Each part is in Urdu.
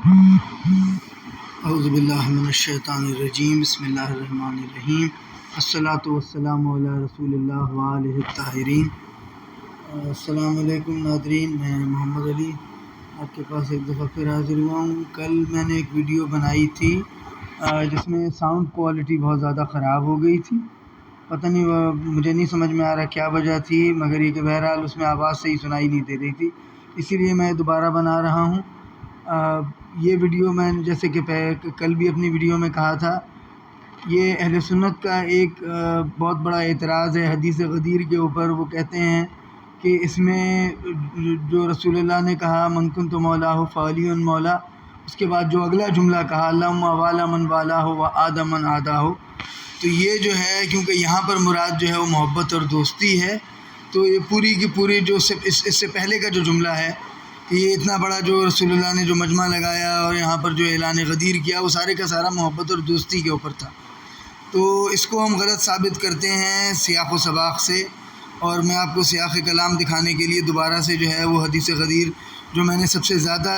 اعوذ باللہ من الشیطان الرجیم، بسم اللہ الرحمن الرحیم، الصلاۃ والسلام علی رسول اللہ وآلہ الطاہرین۔ السلام علیکم ناظرین، میں محمد علی آپ کے پاس ایک دفعہ پھر حاضر ہوا ہوں۔ کل میں نے ایک ویڈیو بنائی تھی جس میں ساؤنڈ کوالٹی بہت زیادہ خراب ہو گئی تھی، پتہ نہیں مجھے نہیں سمجھ میں آ رہا کیا وجہ تھی، مگر یہ کہ بہرحال اس میں آواز صحیح سنائی نہیں دے رہی تھی، اسی لیے میں دوبارہ بنا رہا ہوں۔ یہ ویڈیو میں نے جیسے کہ کل بھی اپنی ویڈیو میں کہا تھا، یہ اہل سنت کا ایک بہت بڑا اعتراض ہے حدیث غدیر کے اوپر۔ وہ کہتے ہیں کہ اس میں جو رسول اللہ نے کہا من کنت مولاہ فعلی مولا، اس کے بعد جو اگلا جملہ کہا اللہم والا من والاہ و عاد من عاداہ، تو یہ جو ہے کیونکہ یہاں پر مراد جو ہے وہ محبت اور دوستی ہے، تو یہ پوری کی پوری جو اس سے پہلے کا جو جملہ ہے کہ یہ اتنا بڑا جو رسول اللہ نے جو مجمع لگایا اور یہاں پر جو اعلان غدیر کیا، وہ سارے کا سارا محبت اور دوستی کے اوپر تھا۔ تو اس کو ہم غلط ثابت کرتے ہیں سیاق و سباق سے، اور میں آپ کو سیاق کلام دکھانے کے لیے دوبارہ سے جو ہے وہ حدیث غدیر جو میں نے سب سے زیادہ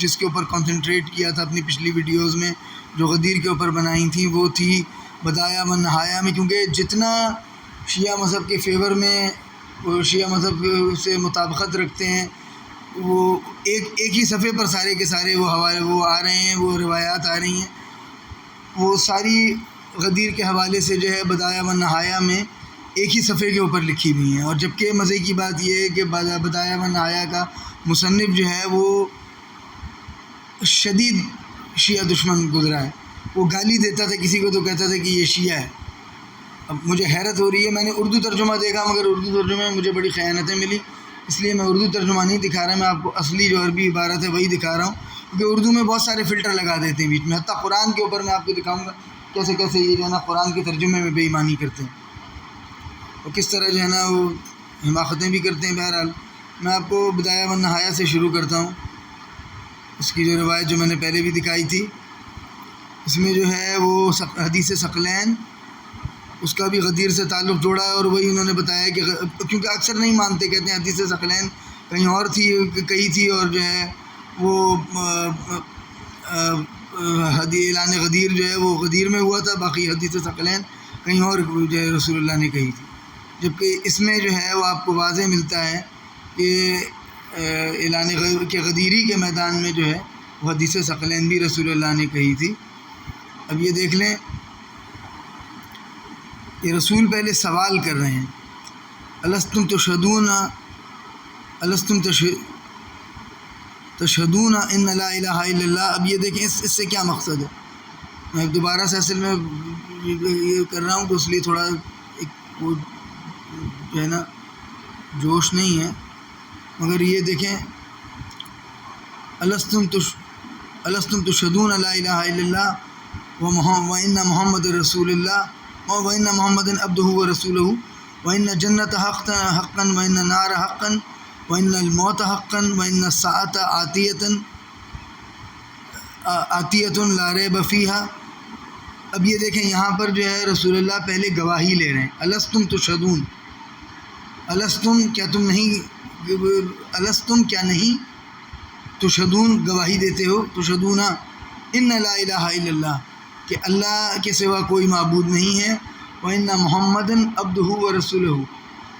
جس کے اوپر کنسنٹریٹ کیا تھا اپنی پچھلی ویڈیوز میں جو غدیر کے اوپر بنائی تھیں، وہ تھی بدایا من نہایا میں، کیونکہ جتنا شیعہ مذہب کے فیور میں شیعہ مذہب سے مطابقت رکھتے ہیں، وہ ایک ہی صفحے پر سارے کے سارے وہ حوالے وہ آ رہے ہیں، وہ روایات آ رہی ہیں، وہ ساری غدیر کے حوالے سے جو ہے بدایا و نہایا میں ایک ہی صفحے کے اوپر لکھی ہوئی ہیں۔ اور جبکہ مزے کی بات یہ ہے کہ بدایا و نہایا کا مصنف جو ہے وہ شدید شیعہ دشمن گزرا ہے، وہ گالی دیتا تھا کسی کو تو کہتا تھا کہ یہ شیعہ ہے۔ اب مجھے حیرت ہو رہی ہے، میں نے اردو ترجمہ دیکھا مگر اردو ترجمے میں مجھے بڑی خیانتیں ملی، اس لیے میں اردو ترجمہ نہیں دکھا رہا، میں آپ کو اصلی جو عربی عبارت ہے وہی دکھا رہا ہوں، کیونکہ اردو میں بہت سارے فلٹر لگا دیتے ہیں بیچ میں، حتیٰ قرآن کے اوپر میں آپ کو دکھاؤں گا کیسے کیسے یہ جو ہے نا قرآن کے ترجمے میں بے ایمانی کرتے ہیں اور کس طرح جو ہے نا وہ حماقتیں بھی کرتے ہیں۔ بہرحال میں آپ کو بدایا و نہایا سے شروع کرتا ہوں۔ اس کی جو روایت جو میں نے پہلے بھی دکھائی تھی، اس میں جو ہے وہ حدیث ثقلین، اس کا بھی غدیر سے تعلق جوڑا ہے، اور وہی انہوں نے بتایا کہ کیونکہ اکثر نہیں مانتے، کہتے ہیں حدیث ثقلین کہیں اور تھی کہی تھی، اور جو ہے وہ اعلان غدیر جو ہے وہ غدیر میں ہوا تھا، باقی حدیث ثقلین کہیں اور جو ہے رسول اللہ نے کہی تھی، جبکہ اس میں جو ہے وہ آپ کو واضح ملتا ہے کہ اعلان غدیری کے میدان میں جو ہے وہ حدیث ثقلین بھی رسول اللہ نے کہی تھی۔ اب یہ دیکھ لیں، یہ رسول پہلے سوال کر رہے ہیں الستم تشہدون ان لا الہ الا اللہ۔ اب یہ دیکھیں اس سے کیا مقصد ہے، میں دوبارہ سے اصل میں یہ کر رہا ہوں تو اس لیے تھوڑا وہ جو ہے نا جوش نہیں ہے، مگر یہ دیکھیں الستم تشہدون لا الہ الا اللہ وان محمد رسول اللہ وَإِنَّ مُحَمَّدًا عَبْدُهُ وَرَسُولُهُ وَإِنَّ الْجَنَّةَ حَقًّا وَإِنَّ النَّارَ حَقًّا وَإِنَّ الْمَوْتَ حَقًّا وَإِنَّ السَّاعَةَ آتِيَةٌ لَا رَيْبَ فِيهَا۔ اب یہ دیکھیں یہاں پر جو ہے رسول اللہ پہلے گواہی لے رہے ہیں، الستم تشہدون، الستم کیا تم نہیں، الستم کیا نہیں، تشہدون گواہی دیتے ہو، تشہدون ان لا الہ الا اللہ کہ اللہ کے سوا کوئی معبود نہیں ہے، وَإِنَّ مُحَمَّدًا عَبْدُهُ وَرَسُولُهُ،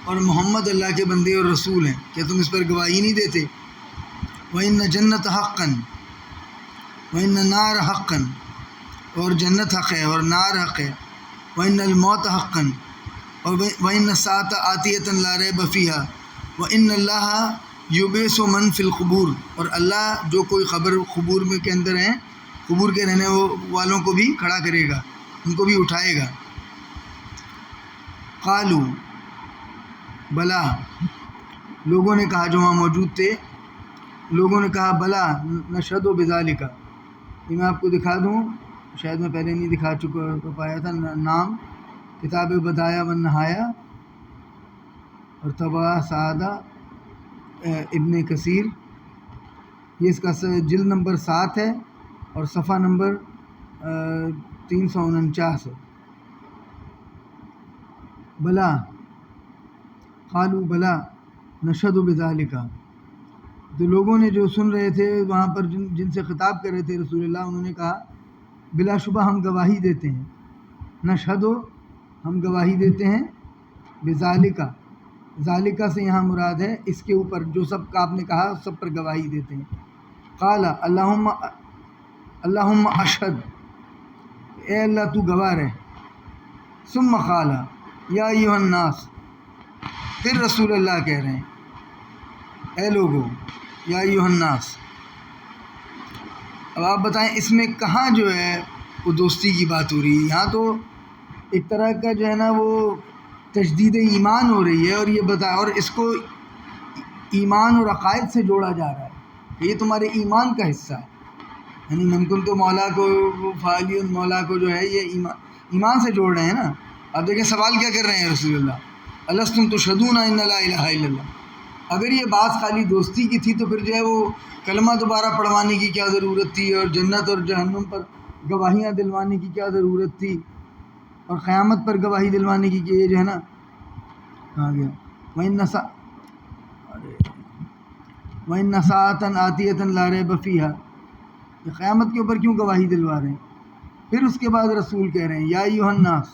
اور محمد اللہ کے بندے اور رسول ہیں، کیا تم اس پر گواہی نہیں دیتے؟ وَإِنَّ الْجَنَّةَ حَقًّا وَإِنَّ النَّارَ حَقًّا، اور جنت حق ہے اور نار حق ہے، وَإِنَّ الْمَوْتَ حَقًّا، اور وَإِنَّ السَّاعَةَ آتِيَةً لَا رَيْبَ فِيهَا، وَإِنَّ اللَّهَ يُبْعِثُ مَن فِي الْقُبُورِ، اور اللہ جو کوئی قبور میں کے اندر ہیں، قبور کے رہنے والوں کو بھی کھڑا کرے گا، ان کو بھی اٹھائے گا۔ قالو بلا، لوگوں نے کہا جو وہاں موجود تھے، لوگوں نے کہا بلا نشہد بذالک۔ یہ میں آپ کو دکھا دوں، شاید میں پہلے نہیں دکھا پایا تھا، نام کتاب بدایا و نہایا اور طبع سعادہ ابن کثیر، یہ اس کا جلد نمبر 7 ہے اور صفحہ نمبر 349 ہے۔ بلا قالوا بلا نشہد بذالک، تو لوگوں نے جو سن رہے تھے وہاں پر جن سے خطاب کر رہے تھے رسول اللہ، انہوں نے کہا بلا شبہ ہم گواہی دیتے ہیں، نشہدو ہم گواہی دیتے ہیں، بذالکا ذالکا سے یہاں مراد ہے اس کے اوپر جو سب کا آپ نے کہا سب پر گواہی دیتے ہیں۔ قال اللہم اشہد، اے اللہ تو گواہ رہ۔ ثم قال یا ایھا الناس، پھر رسول اللہ کہہ رہے ہیں اے لوگو، یا ایھا الناس۔ اب آپ بتائیں اس میں کہاں جو ہے وہ دوستی کی بات ہو رہی ہے؟ یہاں تو ایک طرح کا جو ہے نا وہ تجدید ایمان ہو رہی ہے، اور یہ اور اس کو ایمان اور عقائد سے جوڑا جا رہا ہے، یہ تمہارے ایمان کا حصہ ہے، یعنی من کنت مولا کو فعلی مولا کو جو ہے یہ ایمان سے جوڑ رہے ہیں نا۔ اب دیکھیں سوال کیا کر رہے ہیں رسول اللہ، الستم تشہدون ان لا الہ الا اللہ۔ اگر یہ بات خالی دوستی کی تھی تو پھر جو ہے وہ کلمہ دوبارہ پڑھوانے کی کیا ضرورت تھی، اور جنت اور جہنم پر گواہیاں دلوانے کی کیا ضرورت تھی، اور قیامت پر گواہی دلوانے کی کہ یہ جو ہے نا آ گیا وَإِنَّ سَاعَةً آتِيَةً لَا رَيْبَ فِيهَا، یہ قیامت کے اوپر کیوں گواہی دلوا رہے ہیں؟ پھر اس کے بعد رسول کہہ رہے ہیں یا ایھا الناس،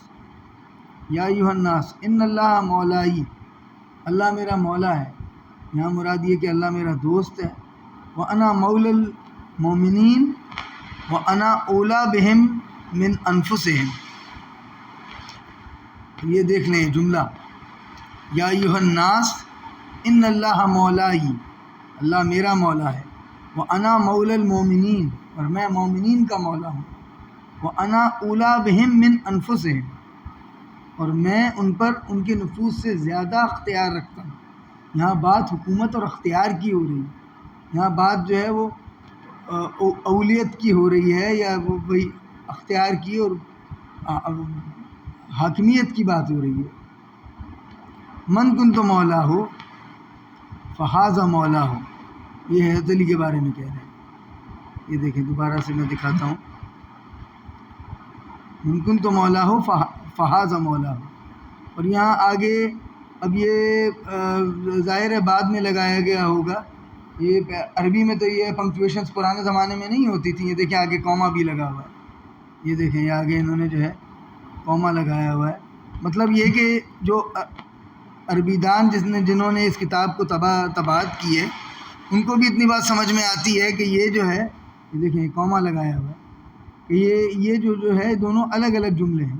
یا ایھا الناس ان اللہ مولائی، اللہ میرا مولا ہے۔ یہاں مراد یہ کہ اللہ میرا دوست ہے۔ وَأَنَا مَوْلَى الْمُؤْمِنِينَ وَأَنَا أَوْلَىٰ بِهِمْ مِنْ أَنفُسِهِمْ۔ یہ دیکھ لیں جملہ، یا ایھا الناس ان اللہ مولائی، اللہ میرا مولا ہے، وَأَنَا مَوْلَى الْمُؤْمِنِينَ، اور میں مومنین کا مولا ہوں، وَأَنَا أَوْلَىٰ بِهِمْ مِنْ أَنفُسِهِمْ، اور میں ان پر ان کے نفوس سے زیادہ اختیار رکھتا ہوں۔ یہاں بات حکومت اور اختیار کی ہو رہی ہے، یہاں بات جو ہے وہ اولیت کی ہو رہی ہے، یا وہ وہی اختیار کی اور حاکمیت کی بات ہو رہی ہے۔ من کنت مولا ہو فہذا مولا ہو، یہ حضرت علی کے بارے میں کہہ رہے ہیں۔ یہ دیکھیں دوبارہ سے میں دکھاتا ہوں، من کنت مولا ہو فہذا مولا ہو، اور یہاں آگے اب یہ ظاہر ہے بعد میں لگایا گیا ہوگا، یہ عربی میں تو یہ پنکچویشنز پرانے زمانے میں نہیں ہوتی تھیں۔ یہ دیکھیں آگے کوما بھی لگا ہوا ہے، یہ دیکھیں یہ آگے انہوں نے جو ہے کوما لگایا ہوا ہے۔ مطلب یہ کہ جو عربی دان جنہوں نے اس کتاب کو طباعت کی ہے ان کو بھی اتنی بات سمجھ میں آتی ہے کہ یہ جو ہے یہ دیکھیں کوما لگایا ہوا ہے کہ یہ جو ہے دونوں الگ الگ جملے ہیں۔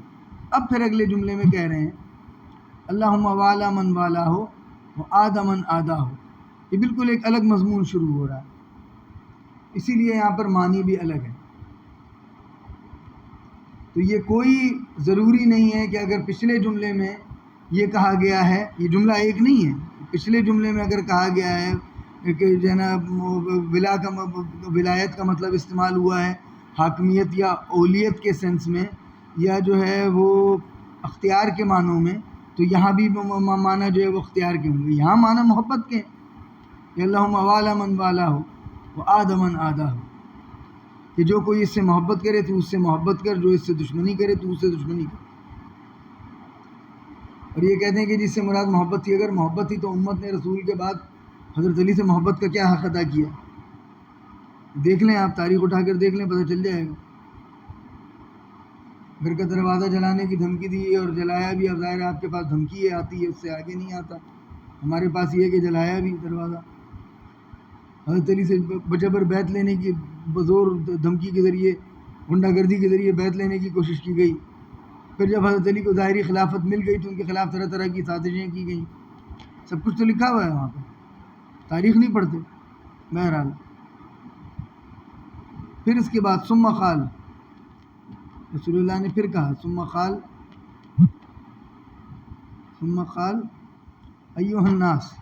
اب پھر اگلے جملے میں کہہ رہے ہیں اللہم والا من والا ہو و آد من آدھا ہو، یہ بالکل ایک الگ مضمون شروع ہو رہا ہے، اسی لیے یہاں پر معنی بھی الگ ہے۔ تو یہ کوئی ضروری نہیں ہے کہ اگر پچھلے جملے میں یہ کہا گیا ہے، یہ جملہ ایک نہیں ہے، پچھلے جملے میں اگر کہا گیا ہے کہ جو ہے نا ولایت کا مطلب استعمال ہوا ہے حاکمیت یا اولیت کے سینس میں، یا جو ہے وہ اختیار کے معنوں میں، تو یہاں بھی معنی جو ہے وہ اختیار کے ہوں گے، یہاں معنی محبت کے ہیں کہ اللہم والا من والا ہو و آد من آدھا ہو، کہ جو کوئی اس سے محبت کرے تو اس سے محبت کر، جو اس سے دشمنی کرے تو اس سے دشمنی کر۔ اور یہ کہتے ہیں کہ جس سے مراد محبت تھی، اگر محبت تھی تو امت نے رسول کے بعد حضرت علی سے محبت کا کیا حق ادا کیا؟ دیکھ لیں آپ تاریخ اٹھا کر دیکھ لیں، پتہ چل جائے گا۔ گھر کا دروازہ جلانے کی دھمکی دی اور جلایا بھی، اب ظاہر ہے آپ کے پاس دھمکی آتی ہے، اس سے آگے نہیں آتا، ہمارے پاس یہ ہے کہ جلایا بھی دروازہ۔ حضرت علی سے بجبر بیعت لینے کی، بزور دھمکی کے ذریعے، غنڈہ گردی کے ذریعے بیعت لینے کی کوشش کی گئی، پھر جب حضرت علی کو ظاہری خلافت مل گئی تو ان کے خلاف طرح طرح کی سازشیں کی گئیں، سب کچھ تو لکھا ہوا ہے وہاں پہ، تاریخ نہیں پڑھتے۔ بہرحال پھر اس کے بعد ثم قال، رسول اللہ نے پھر کہا ثم قال ایھا الناس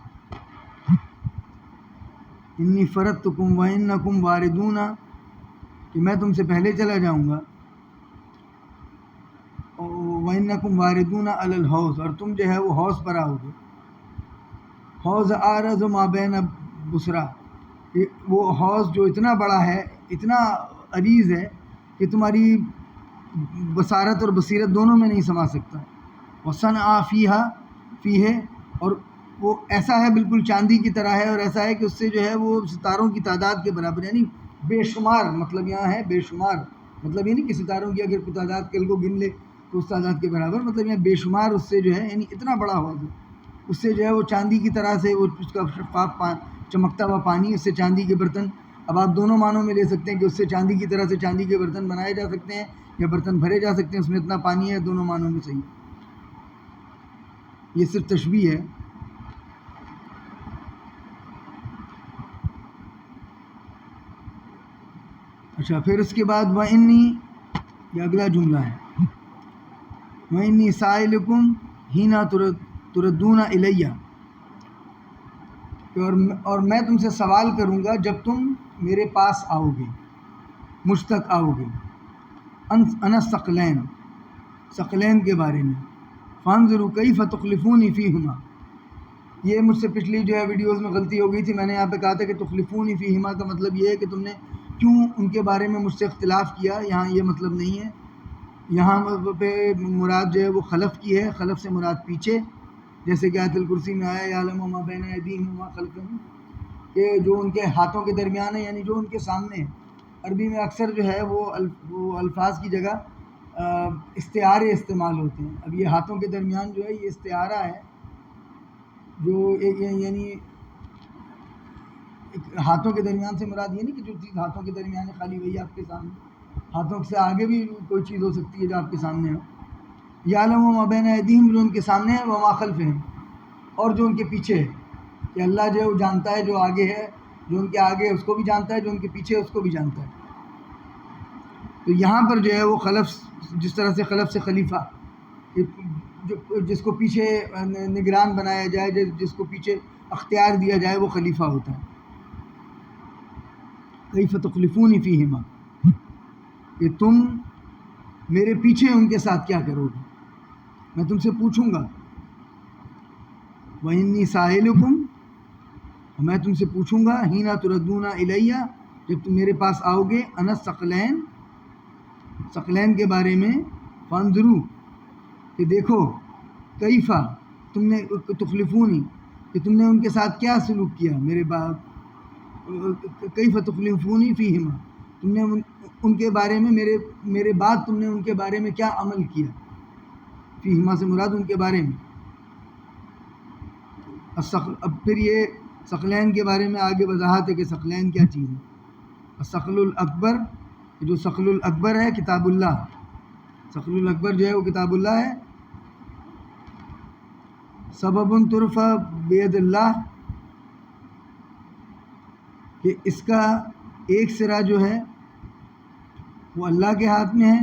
انی فرضتکم وانکم واردون، کہ میں تم سے پہلے چلا جاؤں گا، وانکم واردون علی الحوض، اور تم جو ہے وہ حوض پر آؤ گے۔ حوض عارض ما بین بصرہ، وہ حوض جو اتنا بڑا ہے، اتنا عریض ہے کہ تمہاری بصارت اور بصیرت دونوں میں نہیں سما سکتا۔ وصنع فیہ، اور وہ ایسا ہے بالکل چاندی کی طرح ہے، اور ایسا ہے کہ اس سے جو ہے وہ ستاروں کی تعداد کے برابر، یعنی بے شمار، مطلب یہاں ہے بے شمار، مطلب یہ نہیں کہ ستاروں کی اگر کوئی تعداد کل کو گن لے تو اس تعداد کے برابر، مطلب یہاں بے شمار اس سے جو ہے، یعنی اتنا بڑا حوض ہے، اس سے جو ہے وہ چاندی کی طرح سے وہ اس کا شفاف چمکتا ہوا پانی، اس سے چاندی کے برتن، اب آپ دونوں معنوں میں لے سکتے ہیں کہ اس سے چاندی کی طرح سے چاندی کے برتن بنائے جا سکتے ہیں یا برتن بھرے جا سکتے ہیں، اس میں اتنا پانی ہے، دونوں معنوں میں صحیح، یہ صرف تشبیہ ہے۔ اچھا، پھر اس کے بعد وَإِنِّي، یہ اگلا جملہ ہے، وَإِنِّي سَائِلُكُمْ حِينَ تُرَدُّونَ إِلَيَّ، اور میں تم سے سوال کروں گا جب تم میرے پاس آؤ گے، مجھ تک آؤ گے، انا الثقلین، ثقلین کے بارے میں، فانظروا کیف تخلفون فیہما، یہ مجھ سے پچھلی جو ہے ویڈیوز میں غلطی ہو گئی تھی، میں نے یہاں پہ کہا تھا کہ تخلفون فیہما کا مطلب یہ ہے کہ تم نے کیوں ان کے بارے میں مجھ سے اختلاف کیا، یہاں یہ مطلب نہیں ہے، یہاں پہ مراد جو ہے وہ خلف کی ہے، خلف سے مراد پیچھے، جیسے کہ آیت الکرسی میں آیا یعلم ما بین ایدیہم وما خلفہم، کہ جو ان کے ہاتھوں کے درمیان ہے، یعنی جو ان کے سامنے ہے۔ عربی میں اکثر جو ہے وہ الفاظ کی جگہ استعارے استعمال ہوتے ہیں، اب یہ ہاتھوں کے درمیان جو ہے یہ استعارہ ہے، جو ایک یعنی ہاتھوں کے درمیان سے مراد یہ نہیں کہ جو چیز ہاتھوں کے درمیان ہے خالی وہی آپ کے سامنے، ہاتھوں سے آگے بھی کوئی چیز ہو سکتی ہے جو آپ کے سامنے ہو۔ یعلم ما بین ایدیہم، جو ان کے سامنے ہے، وما خلفہم، اور جو ان کے پیچھے ہے، کہ اللہ جو ہے وہ جانتا ہے جو آگے ہے، جو ان کے آگے ہے اس کو بھی جانتا ہے، جو ان کے پیچھے ہے اس کو بھی جانتا ہے۔ تو یہاں پر جو ہے وہ خلف، جس طرح سے خلف سے خلیفہ، جس کو پیچھے نگران بنایا جائے، جس کو پیچھے اختیار دیا جائے، وہ خلیفہ ہوتا ہے۔ کیف تخلفون فیہما، کہ تم میرے پیچھے ان کے ساتھ کیا کرو گے، میں تم سے پوچھوں گا۔ وَإِنِّي سَائِلُكُمْ، میں تم سے پوچھوں گا، حِينَ تُرَدُّونَ إِلَيَّ، جب تم میرے پاس آؤ گے، أَنَا الثَّقَلَيْنِ، ثقلین کے بارے میں، فانظروا، کہ دیکھو، کیفا، تم نے تخلفونی، کہ تم نے ان کے ساتھ کیا سلوک کیا، میرے باپ، کیف تخلفونی فیہما، تم نے ان کے بارے میں میرے بعد تم نے ان کے بارے میں کیا عمل کیا، فیہما سے مراد ان کے بارے میں۔ اب پھر یہ ثقلین کے بارے میں آگے وضاحت ہے کہ ثقلین کیا چیز ہے۔ الثقل الاکبر، جو ثقل الاکبر ہے کتاب اللہ، ثقل الاکبر جو ہے وہ کتاب اللہ ہے۔ سبب ترفع بید اللہ، کہ اس کا ایک سرا جو ہے وہ اللہ کے ہاتھ میں ہے،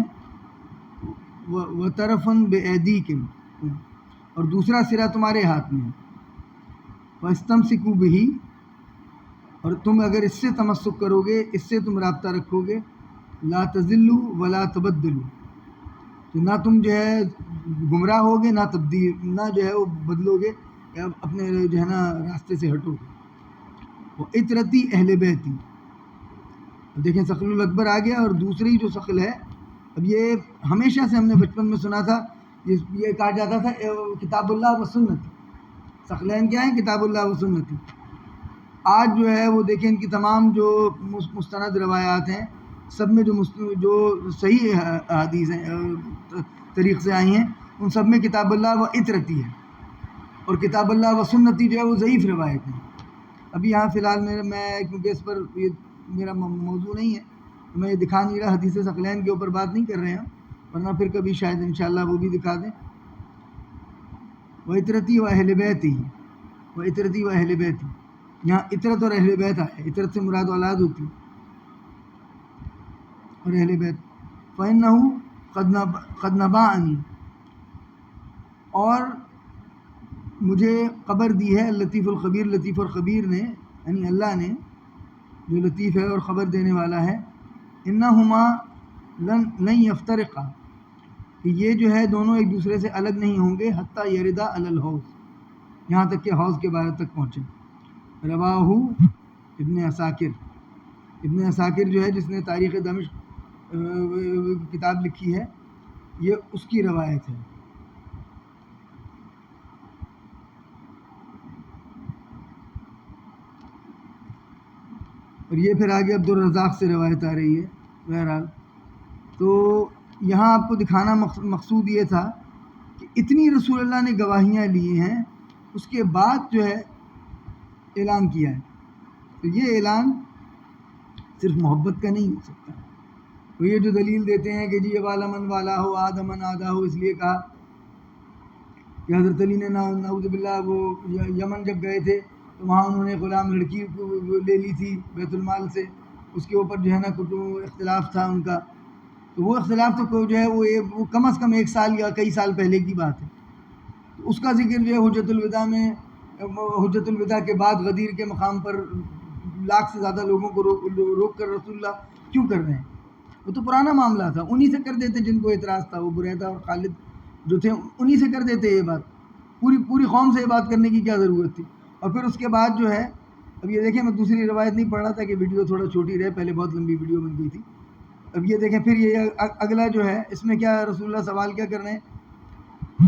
وطرفن بایدیکم، اور دوسرا سرا تمہارے ہاتھ میں ہے، فاستمسکوا بہ، اور تم اگر اس سے تمسک کرو گے، اس سے تم رابطہ رکھو گے، لا تضلوا ولا تبدلوا، تو نہ تم جو ہے گمراہ ہوگے، نہ جو ہے وہ بدلو گے، یا اپنے جو ہے نا راستے سے ہٹو گے۔ وہ عطرتی اہل بیتی، دیکھیں ثقل الاکبر آ گیا، اور دوسری جو ثقل ہے، اب یہ ہمیشہ سے ہم نے بچپن میں سنا تھا، یہ کہا جاتا تھا کتاب اللہ و سنت، ثقلین کیا ہیں، کتاب اللہ و سنت۔ آج جو ہے وہ دیکھیں ان کی تمام جو مستند روایات ہیں، سب میں جو صحیح حدیث ہیں طریق سے آئی ہیں، ان سب میں کتاب اللہ و عطرتی ہے، اور کتاب اللہ و سنتی جو ہے وہ ضعیف روایت ہیں۔ ابھی یہاں فی الحال میں کیونکہ اس پر یہ میرا موضوع نہیں ہے، تو میں یہ دکھا نہیں رہا، حدیث ثقلین کے اوپر بات نہیں کر رہے ہیں، ورنہ پھر کبھی شاید انشاءاللہ وہ بھی دکھا دیں۔ وَعِطْرَتِي وَأَهْلِ بَيْتِهِ، وَعِطْرَتِي وَأَهْلِ بَيْتِهِ، یہاں عطرت اور اہل بیت ہے، عطرت سے مراد اولاد ہوتی ہے، اور اہل بیت، فَإِنَّهُ قَدْ نَبَأَنِي، اور مجھے خبر دی ہے، لطیف الخبیر، لطیف اور خبیر نے، یعنی اللہ نے جو لطیف ہے اور خبر دینے والا ہے، اِنَّهُمَا لَن يَفْتَرِقَا، کہ یہ جو ہے دونوں ایک دوسرے سے الگ نہیں ہوں گے، حتیٰ یردا علی الحوض، یہاں تک کہ حوض کے بارے تک پہنچے۔ رواہ ابن عساکر، ابن عساکر جو ہے جس نے تاریخ دمشق کتاب لکھی ہے، یہ اس کی روایت ہے۔ اور یہ پھر آگے عبدالرزاق سے روایت آ رہی ہے. بہرحال تو یہاں آپ کو دکھانا مقصود یہ تھا کہ اتنی رسول اللہ نے گواہیاں لی ہیں، اس کے بعد جو ہے اعلان کیا ہے. تو یہ اعلان صرف محبت کا نہیں ہو سکتا. تو یہ جو دلیل دیتے ہیں کہ جی یہ والا من والا ہو آدھا من آدھا ہو، اس لیے کہا کہ حضرت علی نے نعوذ باللہ وہ یمن جب گئے تھے تو وہاں انہوں نے غلام لڑکی لے لی تھی بیت المال سے، اس کے اوپر جو ہے نا اختلاف تھا ان کا. تو وہ اختلاف تو جو ہے وہ کم از کم 1 سال یا کئی سال پہلے کی بات ہے. تو اس کا ذکر جو ہے حجت الوداع میں، حجت الوداع کے بعد غدیر کے مقام پر لاکھ سے زیادہ لوگوں کو روک کر رسول اللہ کیوں کر رہے ہیں؟ وہ تو پرانا معاملہ تھا، انہی سے کر دیتے جن کو اعتراض تھا. وہ بریدہ اور خالد جو تھے انہی سے کر دیتے یہ بات. پوری قوم سے یہ بات کرنے کی کیا ضرورت تھی؟ اور پھر اس کے بعد جو ہے اب یہ دیکھیں، میں دوسری روایت نہیں پڑھ رہا تھا کہ ویڈیو تھوڑا چھوٹی رہے، پہلے بہت لمبی ویڈیو بن گئی تھی. اب یہ دیکھیں پھر یہ اگلا جو ہے اس میں کیا رسول اللہ سوال کیا کر رہے ہیں؟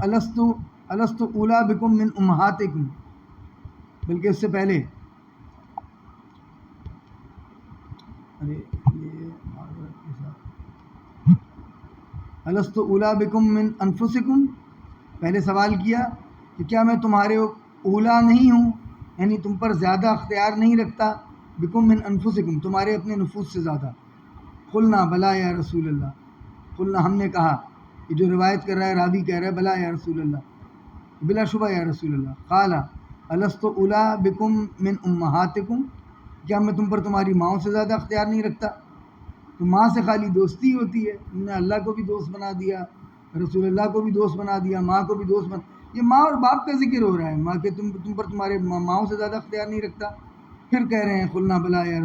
الستو اولا بکم من امہاتکم، بلکہ اس سے پہلے الستو اولا بکم من انفسکم، پہلے سوال کیا کہ کیا میں تمہارے اولا نہیں ہوں، یعنی تم پر زیادہ اختیار نہیں رکھتا، بکم من انفسکم، تمہارے اپنے نفوس سے زیادہ. قلنا بلا یا رسول اللہ، قلنا ہم نے کہا، یہ جو روایت کر رہا ہے راوی کہہ رہا ہے بلا یا رسول اللہ، بلا شبہ یا رسول اللہ. قال الست اولا بکم من امہاتکم، کیا میں تم پر تمہاری ماؤں سے زیادہ اختیار نہیں رکھتا؟ تو ماں سے خالی دوستی ہوتی ہے، تم نے اللہ کو بھی دوست بنا دیا، رسول اللہ کو بھی دوست بنا دیا، ماں کو بھی دوست بنا. یہ ماں اور باپ کا ذکر ہو رہا ہے، ماں کہ تم پر تمہارے ماؤں سے زیادہ اختیار نہیں رکھتا. پھر کہہ رہے ہیں قلنا بلا یا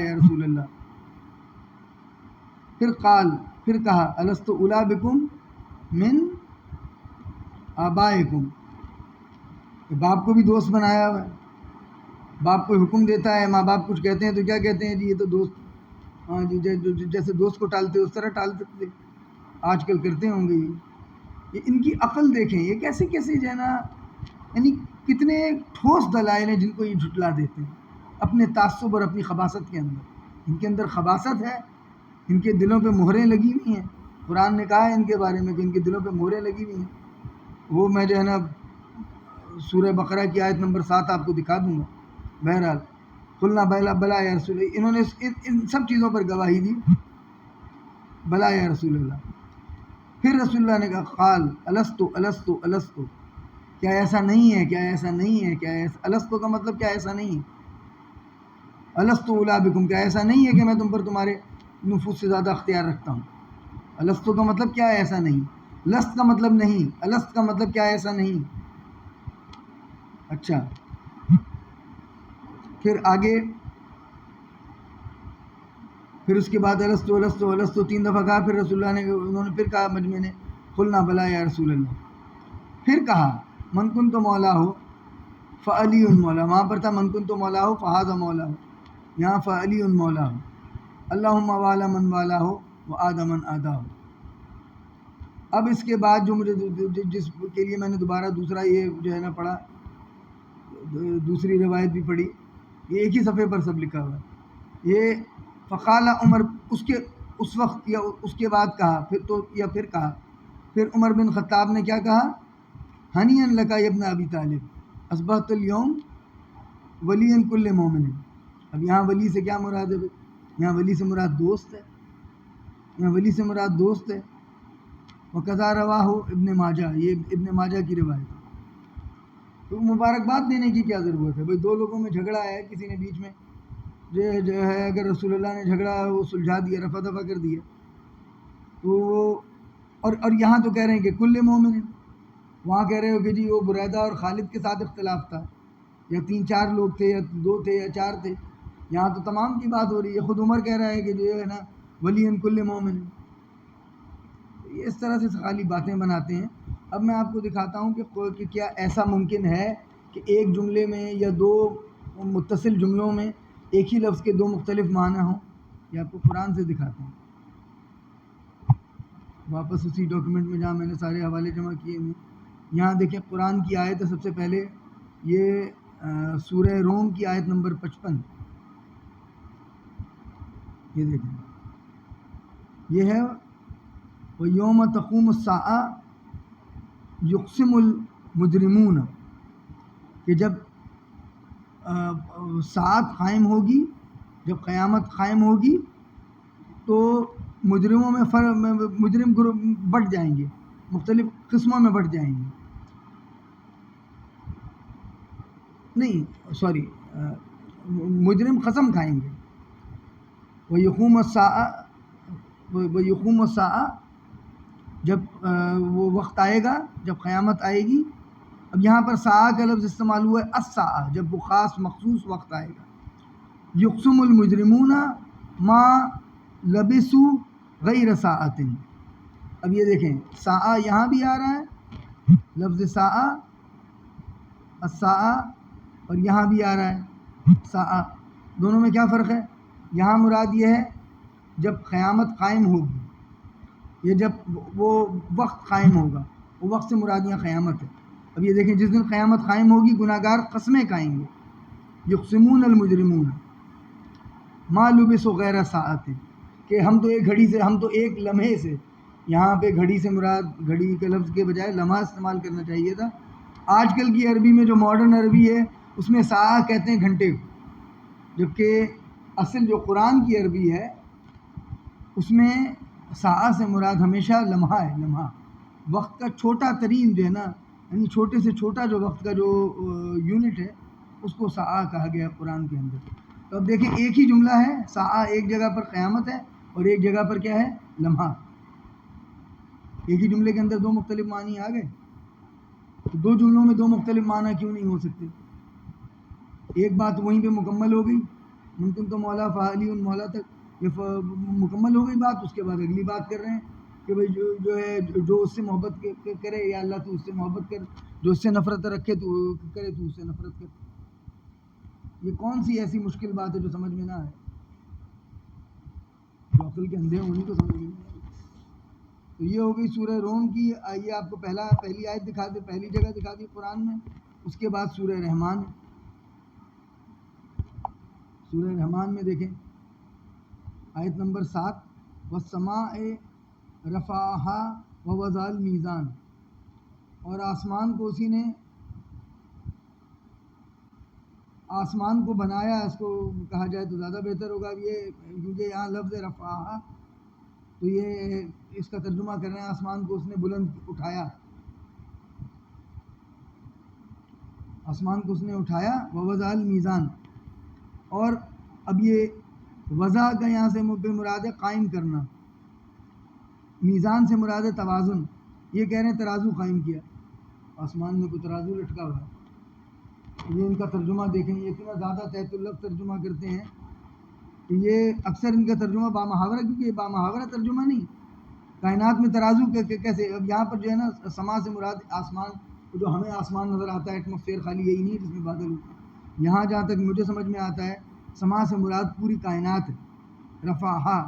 رسول اللہ. پھر کہا الست اولا بکم من آبائکم، باپ کو بھی دوست بنایا ہوا ہے. باپ کو حکم دیتا ہے، ماں باپ کچھ کہتے ہیں تو کیا کہتے ہیں؟ جی یہ تو دوست، ہاں جی جیسے دوست کو ٹالتے اس طرح ٹال سکتے، آج کل کرتے ہوں گے. یہ ان کی عقل دیکھیں، یہ کیسے جو ہے نا، یعنی کتنے ٹھوس دلائل ہیں جن کو یہ جھٹلا دیتے ہیں اپنے تعصب اور اپنی خباثت کے اندر. ان کے اندر خباثت ہے، ان کے دلوں پہ مہریں لگی ہوئی ہیں. قرآن نے کہا ہے ان کے بارے میں کہ ان کے دلوں پہ مہریں لگی ہوئی ہیں. وہ میں جو ہے نا سورہ بقرہ کی آیت نمبر 7 آپ کو دکھا دوں گا. بہرحال قلنا بلا یا رسول اللہ، انہوں نے ان سب چیزوں پر گواہی دی بلا یا رسول اللہ. پھر رسول اللہ نے کہا قال الستو، کیا ایسا نہیں ہے، کیا ایسا نہیں ہے، کیا ایسا، الستو کا مطلب کیا ایسا نہیں ہے. الستو اولا بکم، کیا ایسا نہیں ہے کہ میں تم پر تمہارے نفوس سے زیادہ اختیار رکھتا ہوں. الستو کا مطلب کیا ایسا نہیں، لست کا مطلب نہیں، الست کا مطلب کیا ایسا نہیں. اچھا پھر آگے، پھر اس کے بعد الستو 3 دفعہ کہا. پھر رسول اللہ نے انہوں نے پھر کہا مجمع نے قلنا بلا یا رسول اللہ. پھر کہا من کنت مولا ہو فعلی مولا، وہاں پر تھا من کنت مولا ہو فہذا مولا ہو، یہاں فعلی مولا ہو. اللہم والا من والا ہو و آدھا من آدھا ہو. اب اس کے بعد جو مجھے جس کے لیے میں نے دوبارہ دوسرا یہ جو ہے نا پڑھا، دوسری روایت بھی پڑھی، یہ ایک ہی صفحے پر سب لکھا ہوا ہے. یہ فقال عمر، اس وقت یا اس کے بعد کہا، پھر کہا، پھر عمر بن خطاب نے کیا کہا؟ ہنیئا لکا یا ابن ابی طالب اصبحت اليوم ولی کل مومن. اب یہاں ولی سے کیا مراد ہے؟ یہاں ولی سے مراد دوست ہے، یہاں ولی سے مراد دوست ہے. وقضا رواہ ابن ماجہ، یہ ابن ماجہ کی روایت ہے. تو مبارکباد دینے کی کیا ضرورت ہے؟ بھائی دو لوگوں میں جھگڑا ہے، کسی نے بیچ میں جو ہے اگر رسول اللہ نے جھگڑا وہ سلجھا دیا، رفع دفع کر دیا، تو اور یہاں تو کہہ رہے ہیں کہ کل مومن. وہاں کہہ رہے ہو کہ جی وہ بریدہ اور خالد کے ساتھ اختلاف تھا، یا 3-4 لوگ تھے، یا 2 تھے یا 4 تھے. یہاں تو تمام کی بات ہو رہی ہے. خود عمر کہہ رہا ہے کہ جو ہے نا ولی کل مومن. یہ اس طرح سے خالی باتیں بناتے ہیں. اب میں آپ کو دکھاتا ہوں کہ کیا ایسا ممکن ہے کہ ایک جملے میں یا 2 متصل جملوں میں ایک ہی لفظ کے 2 مختلف معنی ہوں. یہ آپ کو قرآن سے دکھاتے ہیں. واپس اسی ڈاکیومنٹ میں جہاں میں نے سارے حوالے جمع کیے ہیں، یہاں دیکھیں قرآن کی آیت ہے. سب سے پہلے یہ سورہ روم کی آیت نمبر 55. یہ دیکھیں، یہ ہے وَيَوْمَ تَقُومُ السَّاعَةُ يُقْسِمُ الْمُجْرِمُونَ، کہ جب ساعت قائم ہوگی، جب قیامت قائم ہوگی تو مجرموں میں مجرم گروہ بٹ جائیں گے، مختلف قسموں میں بٹ جائیں گے. نہیں سوری، مجرم قسم کھائیں گے. وَيَقُومُ السَّاعَةُ، جب وہ وقت آئے گا، جب قیامت آئے گی. اب یہاں پر ساعہ کا لفظ استعمال ہوا ہے الساعہ، جب وہ خاص مخصوص وقت آئے گا. یقسم المجرمون ما لبثوا غیر ساعۃ. اب یہ دیکھیں، ساعہ یہاں بھی آ رہا ہے لفظ ساعہ، الساعہ، اور یہاں بھی آ رہا ہے ساعہ. دونوں میں کیا فرق ہے؟ یہاں مراد یہ ہے جب قیامت قائم ہوگی، یہ جب وہ وقت قائم ہوگا، وہ وقت سے مراد یہاں قیامت ہے. اب یہ دیکھیں، جس دن قیامت قائم ہوگی گناہ گار قسمیں کھائیں گے. یقسمون المجرمون ما لبثوا غیر ساعۃ، کہ ہم تو ایک گھڑی سے، ہم تو ایک لمحے سے. یہاں پہ گھڑی سے مراد، گھڑی کے لفظ کے بجائے لمحہ استعمال کرنا چاہیے تھا. آج کل کی عربی میں جو ماڈرن عربی ہے اس میں ساعہ کہتے ہیں گھنٹے کو، جبکہ اصل جو قرآن کی عربی ہے اس میں ساعہ سے مراد ہمیشہ لمحہ ہے. لمحہ وقت کا چھوٹا ترین جو ہے نا، یعنی چھوٹے سے چھوٹا جو وقت کا جو یونٹ ہے اس کو ساعہ کہا گیا قرآن کے اندر. تو اب دیکھیں، ایک ہی جملہ ہے، ساعہ ایک جگہ پر قیامت ہے اور ایک جگہ پر کیا ہے؟ لمحہ. ایک ہی جملے کے اندر دو مختلف معنی آ گئے، تو دو جملوں میں دو مختلف معنی کیوں نہیں ہو سکتے؟ ایک بات وہیں پہ مکمل ہو گئی، ممکن تو مولا فعلی ان مولا تک یہ مکمل ہو گئی بات. اس کے بعد اگلی بات کر رہے ہیں کہ بھائی جو ہے، جو اس سے محبت کرے یا اللہ تو اس سے محبت کر، جو اس سے نفرت رکھے تو کرے تو اس سے نفرت کر. یہ کون سی ایسی مشکل بات ہے جو سمجھ میں نہ آئے؟ جو عقل کے اندھے ہیں انہیں کو سمجھ میں نہیں آئے. تو یہ ہو گئی سورہ روم کی. آئیے آپ کو پہلی آیت دکھا دے، پہلی جگہ دکھا دی قرآن میں. اس کے بعد سورہ رحمان. سورہ رحمان میں دیکھیں آیت نمبر 7، وَالسَّمَاءِ رَفَعَهَا وَوَضَعَ الْمِيزَانَ، اور آسمان کو اسی نے، آسمان کو بنایا. اس کو کہا جائے تو زیادہ بہتر ہوگا یہ، کیونکہ یہاں لفظ رفعہا تو یہ اس کا ترجمہ کر رہے ہیں آسمان کو اس نے بلند اٹھایا. آسمان کو اس نے اٹھایا. وَوَضَعَ الْمِيزَانَ، اور اب یہ وضع کا یہاں سے مراد ہے قائم کرنا، میزان سے مراد ہے توازن. یہ کہہ رہے ہیں ترازو قائم کیا. آسمان میں کوئی ترازو لٹکا ہوا ہے. یہ ان کا ترجمہ دیکھیں، یہ اتنا زیادہ تحت اللفظ ترجمہ کرتے ہیں کہ یہ اکثر ان کا ترجمہ بامحاورہ، کیونکہ یہ بامحاورہ ترجمہ نہیں. کائنات میں ترازو کیسے؟ اب یہاں پر جو ہے نا، سما سے مراد آسمان، جو ہمیں آسمان نظر آتا ہے ایٹماسفیئر خالی یہی نہیں جس میں بادل ہوتے ہیں. یہاں جہاں تک مجھے سمجھ میں آتا ہے سما سے مراد پوری کائنات ہے. رفعہا،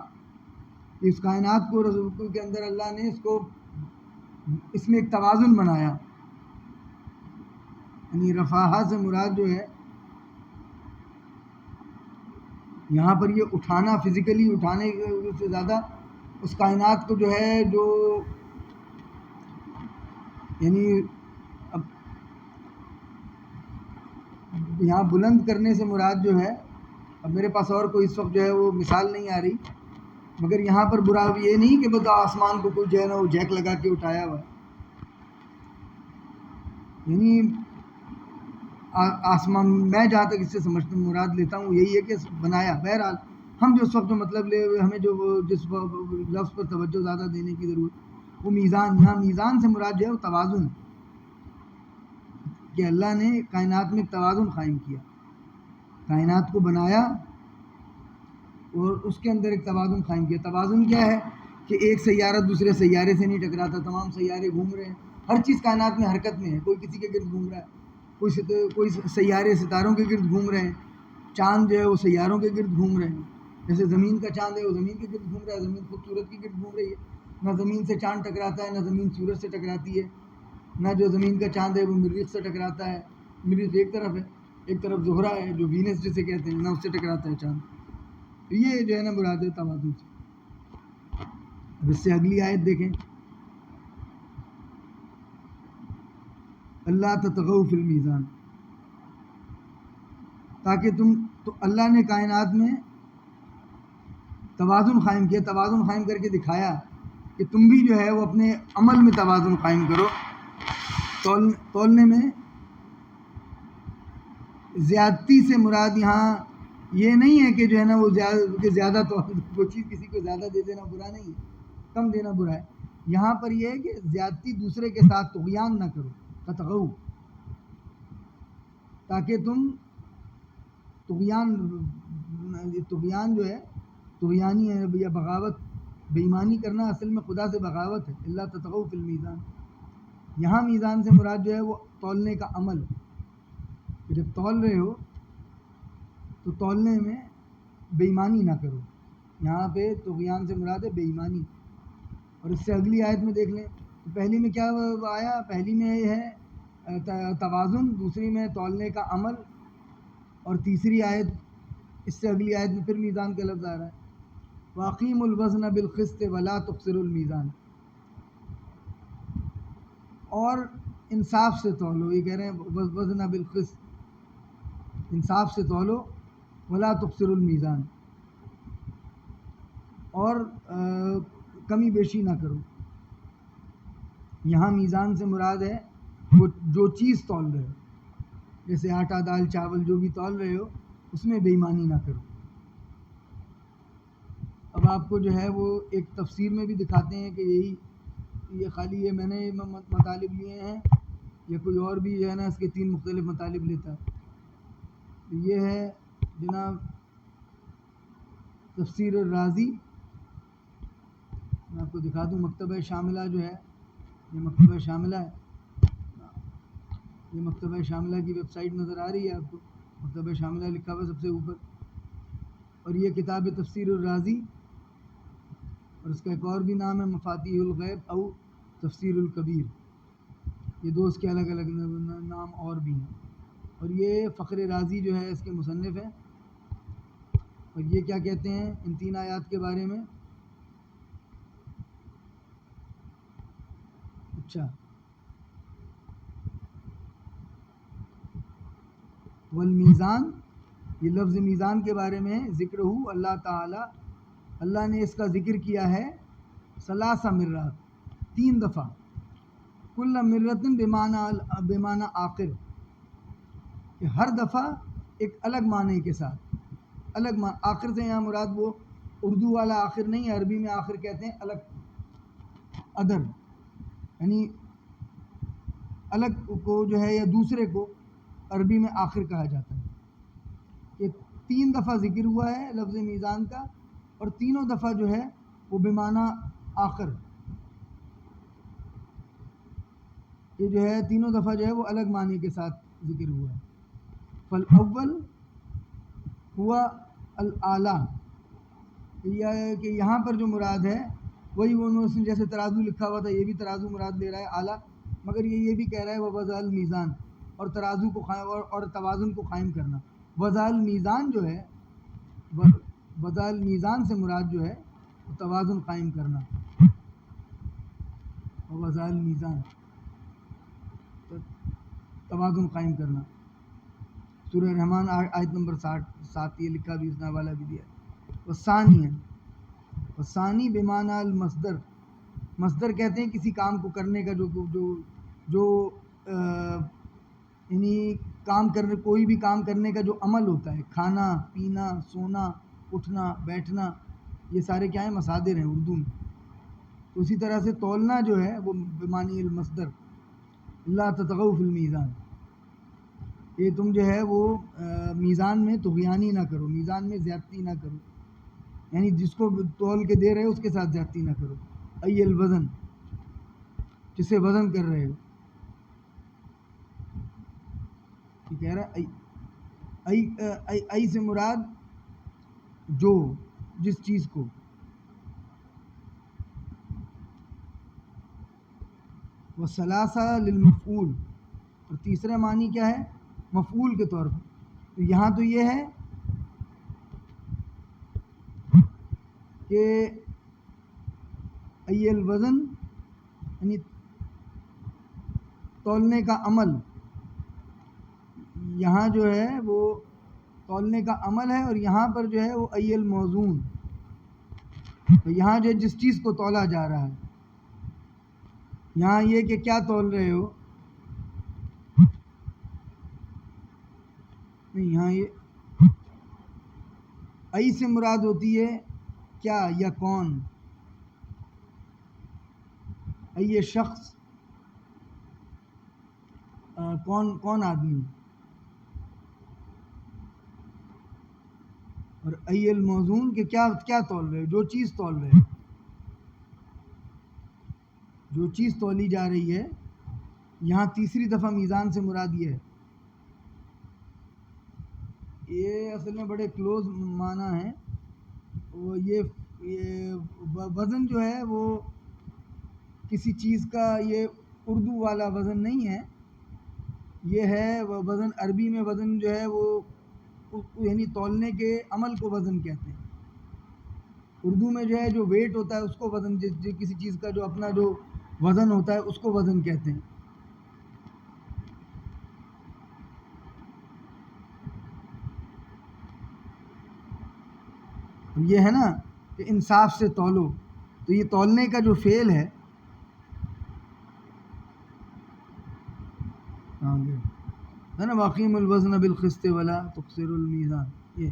اس کائنات کو رزق کے اندر اللہ نے اس میں ایک توازن بنایا. یعنی رفعہا سے مراد جو ہے یہاں پر یہ اٹھانا، فزیکلی اٹھانے سے زیادہ اس کائنات کو جو ہے، جو یعنی اب یہاں بلند کرنے سے مراد جو ہے، اب میرے پاس اور کوئی اس وقت جو ہے وہ مثال نہیں آ رہی، مگر یہاں پر برا یہ نہیں کہ بتا آسمان کو کوئی جو ہے نا وہ جیک لگا کے اٹھایا ہوا ہے. یعنی آسمان، میں جہاں تک اس سے سمجھتا ہوں مراد لیتا ہوں یہی ہے کہ بنایا. بہرحال ہم جو اس وقت جو مطلب لے ہوئے، ہمیں جو جس لفظ پر توجہ زیادہ دینے کی ضرورت، وہ میزان. یہاں میزان سے مراد جو ہے وہ توازن، کہ اللہ نے کائنات میں توازن قائم کیا، کائنات کو بنایا اور اس کے اندر ایک توازن قائم کیا. توازن کیا ہے؟ کہ ایک سیارہ دوسرے سیارے سے نہیں ٹکراتا، تمام سیارے گھوم رہے ہیں. ہر چیز کائنات میں حرکت میں ہے، کوئی کسی کے گرد گھوم رہا ہے، کوئی سیارے ستاروں کے گرد گھوم رہے ہیں. چاند جو ہے وہ سیاروں کے گرد گھوم رہے ہیں. جیسے زمین کا چاند ہے وہ زمین کے گرد گھوم رہا ہے، زمین خود سورج کے گرد گھوم رہی ہے. نہ زمین سے چاند ٹکراتا ہے، نہ زمین سورج سے ٹکراتی ہے. نہ جو زمین کا چاند ہے وہ مریخ سے ٹکراتا ہے. مریخ ایک طرف ہے، ایک طرف زہرہ ہے جو وینس جسے کہتے ہیں، نہ اس سے ٹکراتا ہے چاند. یہ جو ہے نا مراد ہے توازن سے. اب اس سے اگلی آیت دیکھیں، اللہ تطغوا فی المیزان، تاکہ تم، تو اللہ نے کائنات میں توازن قائم کیا، توازن قائم کر کے دکھایا کہ تم بھی جو ہے وہ اپنے عمل میں توازن قائم کرو. تولنے میں زیادتی سے مراد یہاں یہ نہیں ہے کہ جو ہے نا وہ زیادہ کوئی چیز کسی کو زیادہ دے دینا برا نہیں ہے، کم دینا برا ہے. یہاں پر یہ ہے کہ زیادتی دوسرے کے ساتھ طغیان نہ کرو، تطغوا، تاکہ تم طغیان جو ہے، طغیانی ہے یا بغاوت، بے ایمانی کرنا اصل میں خدا سے بغاوت ہے. اللہ تطغوا فی المیزان، یہاں میزان سے مراد جو ہے وہ تولنے کا عمل. جب تول رہے ہو تو تولنے میں بے ایمانی نہ کرو. یہاں پہ طغیان سے مراد ہے بے ایمانی. اور اس سے اگلی آیت میں دیکھ لیں، پہلی میں کیا آیا؟ پہلی میں یہ ہے توازن، دوسری میں تولنے کا عمل، اور تیسری آیت، اس سے اگلی آیت میں پھر میزان کا لفظ آ رہا ہے، وَأَقِیمُوا الْوَزْنَ بِالْقِسْطِ وَلَا تُخْسِرُوا الْمِیزَانَ، اور انصاف سے تولو. یہ کہہ رہے ہیں وزن بالقسط، انصاف سے تولو، ولا تخسروا المیزان، اور کمی بیشی نہ کرو. یہاں میزان سے مراد ہے وہ جو چیز تول رہے ہو، جیسے آٹا، دال، چاول، جو بھی تول رہے ہو اس میں بے ایمانی نہ کرو. اب آپ کو جو ہے وہ ایک تفسیر میں بھی دکھاتے ہیں کہ یہ خالی یہ میں نے مطالب لیے ہیں یا کوئی اور بھی جو ہے نا اس کے 3 مختلف مطالب لیتا ہے. یہ ہے جناب تفسیر الرازی، میں آپ کو دکھا دوں. مکتبہ شاملہ جو ہے، یہ مکتبہ شاملہ ہے، یہ مکتبہ شاملہ کی ویب سائٹ نظر آ رہی ہے آپ کو، مکتبہ شاملہ لکھا ہوا سب سے اوپر. اور یہ کتاب تفسیر الرازی، اور اس کا ایک اور بھی نام ہے مفاتیح الغیب او تفسیر الکبیر. یہ 2 اس کے الگ الگ نام اور بھی ہیں. اور یہ فخر رازی جو ہے اس کے مصنف ہیں. اور یہ کیا کہتے ہیں ان 3 آیات کے بارے میں؟ اچھا، والمیزان، یہ لفظ میزان کے بارے میں ذکر ہو اللہ تعالی، اللہ نے اس کا ذکر کیا ہے 3 مرات، 3 دفعہ. کل مرۃ بمعنی آخر، کہ ہر دفعہ ایک الگ معنی کے ساتھ، الگ معنی. آخر سے یہاں مراد وہ اردو والا آخر نہیں ہے، عربی میں آخر کہتے ہیں الگ، ادر، یعنی الگ کو جو ہے یا دوسرے کو عربی میں آخر کہا جاتا ہے. یہ 3 دفعہ ذکر ہوا ہے لفظ میزان کا، اور تینوں دفعہ جو ہے وہ بمعنی آخر، یہ جو ہے تینوں دفعہ جو ہے وہ الگ معنی کے ساتھ ذکر ہوا ہے. فالاول ہوا الاعلیٰ، کہ یہاں پر جو مراد ہے وہی وہ جیسے ترازو لکھا ہوا تھا، یہ بھی ترازو مراد لے رہا ہے اعلیٰ، مگر یہ بھی کہہ رہا ہے ووضع المیزان، اور ترازو کو اور توازن کو قائم کرنا. وضع المیزان جو ہے، وضع المیزان سے مراد جو ہے وہ توازن قائم کرنا. وضع المیزان، توازن قائم کرنا. سورہ رحمان آیت نمبر 7 یہ لکھا بھی، اس نے حوالہ بھی دیا. والثانی بمعنی المصدر، مصدر کہتے ہیں کسی کام کو کرنے کا جو یعنی کام کرنے، کوئی بھی کام کرنے کا جو عمل ہوتا ہے، کھانا، پینا، سونا، اٹھنا، بیٹھنا، یہ سارے کیا ہیں؟ مصادر ہیں اردو میں. تو اسی طرح سے تولنا جو ہے وہ بمعنی المصدر، لا تطغوا فی المیزان، یہ تم جو ہے وہ میزان میں طغیانی نہ کرو، میزان میں زیادتی نہ کرو، یعنی جس کو تول کے دے رہے ہو اس کے ساتھ زیادتی نہ کرو. ای الوزن، جسے وزن کر رہے ہو، یہ کہہ رہا ہے ای سے مراد جو، جس چیز کو. وثلاثہ للمفعول، اور تیسرا معنی کیا ہے؟ مفعول کے طور پر. تو یہاں تو یہ ہے کہ ای الوزن یعنی تولنے کا عمل، یہاں جو ہے وہ تولنے کا عمل ہے، اور یہاں پر جو ہے وہ ای الموزون، تو یہاں جو جس چیز کو تولا جا رہا ہے، یہاں یہ کہ کیا تول رہے ہو، نہیں، یہاں یہ ای سے مراد ہوتی ہے کیا یا کون، ای شخص، کون آدمی، اور ای الموزون کہ کیا تول رہے ہو، جو چیز تول رہے ہو، جو چیز تولی جا رہی ہے۔ یہاں تیسری دفعہ میزان سے مراد یہ ہے، یہ اصل میں بڑے کلوز معنی ہیں، وہ یہ وزن جو ہے وہ کسی چیز کا یہ اردو والا وزن نہیں ہے، یہ ہے وزن عربی میں، وزن جو ہے وہ یعنی تولنے کے عمل کو وزن کہتے ہیں۔ اردو میں جو ہے جو ویٹ ہوتا ہے اس کو وزن، کسی چیز کا جو اپنا جو وزن ہوتا ہے اس کو وزن کہتے ہیں۔ یہ ہے نا کہ انصاف سے تولو، تو یہ تولنے کا جو فعل ہے، ہے نا، واقیم الوزن بالقسط ولا تخسر المیزان، یہ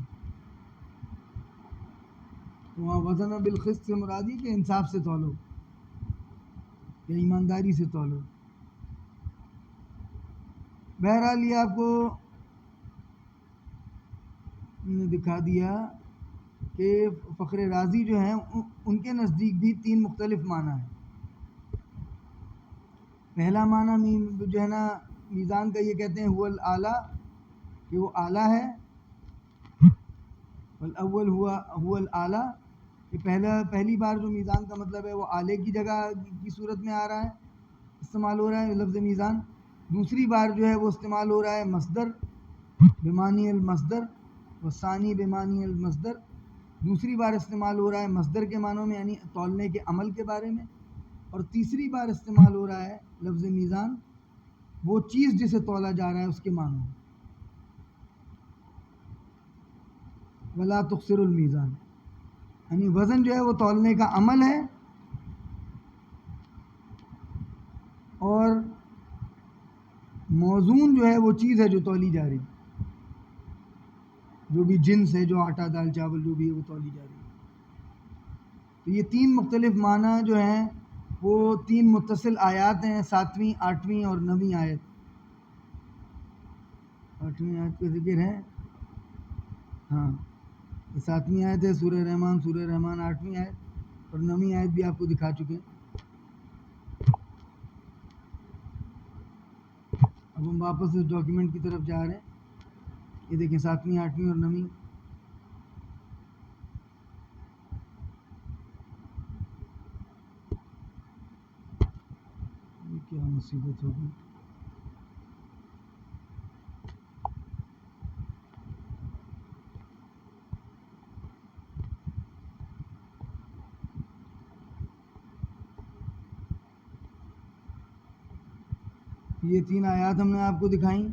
وہاں وزن بالقسط سے مرادی کہ انصاف سے تولو یا ایمانداری سے تولو۔ بہرحال یہ آپ کو دکھا دیا کہ فخر رازی جو ہیں ان کے نزدیک بھی 3 مختلف معنی ہیں۔ پہلا معنی جو ہے نا میزان کا، یہ کہتے ہیں هو الاعلیٰ، کہ وہ اعلیٰ ہے، والاول هو الاعلیٰ، کہ پہلی بار جو میزان کا مطلب ہے وہ اعلیٰ کی جگہ کی صورت میں آ رہا ہے، استعمال ہو رہا ہے لفظ میزان۔ دوسری بار جو ہے وہ استعمال ہو رہا ہے مصدر بمعنی المصدر، والثانی بمعنی المصدر، دوسری بار استعمال ہو رہا ہے مصدر کے معنوں میں، یعنی تولنے کے عمل کے بارے میں، اور تیسری بار استعمال ہو رہا ہے لفظ میزان وہ چیز جسے تولا جا رہا ہے اس کے معنوں میں۔ ولا تخسر المیزان، یعنی وزن جو ہے وہ تولنے کا عمل ہے، اور موزون جو ہے وہ چیز ہے جو تولی جا رہی، جو بھی جنس ہے، جو آٹا دال چاول جو بھی ہے وہ تولی جا رہی ہے۔ تو یہ 3 مختلف معنی جو ہیں وہ 3 متصل آیات ہیں، 7ویں، 8ویں اور 9ویں آیت۔ 8ویں آیت کا ذکر ہے، ہاں، 7ویں آیت ہے سورہ رحمان، سورہ رحمان 8ویں آیت، اور 9ویں آیت بھی آپ کو دکھا چکے ہیں۔ اب ہم واپس اس ڈاکیومنٹ کی طرف جا رہے ہیں، یہ دیکھیں 7ویں، 8ویں اور 9ویں۔ یہ کیا مصیبت ہوگی، یہ 3 آیات ہم نے آپ کو دکھائیں،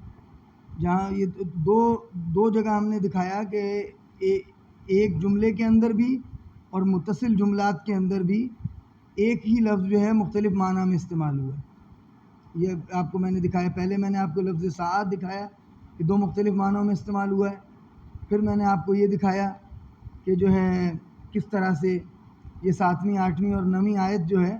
جہاں یہ دو جگہ ہم نے دکھایا کہ ایک جملے کے اندر بھی اور متصل جملات کے اندر بھی ایک ہی لفظ جو ہے مختلف معنی میں استعمال ہوا ہے۔ یہ آپ کو میں نے دکھایا، پہلے میں نے آپ کو لفظ ساعت دکھایا کہ 2 مختلف معنوں میں استعمال ہوا ہے، پھر میں نے آپ کو یہ دکھایا کہ جو ہے کس طرح سے یہ 7ویں، 8ویں اور 9ویں آیت جو ہے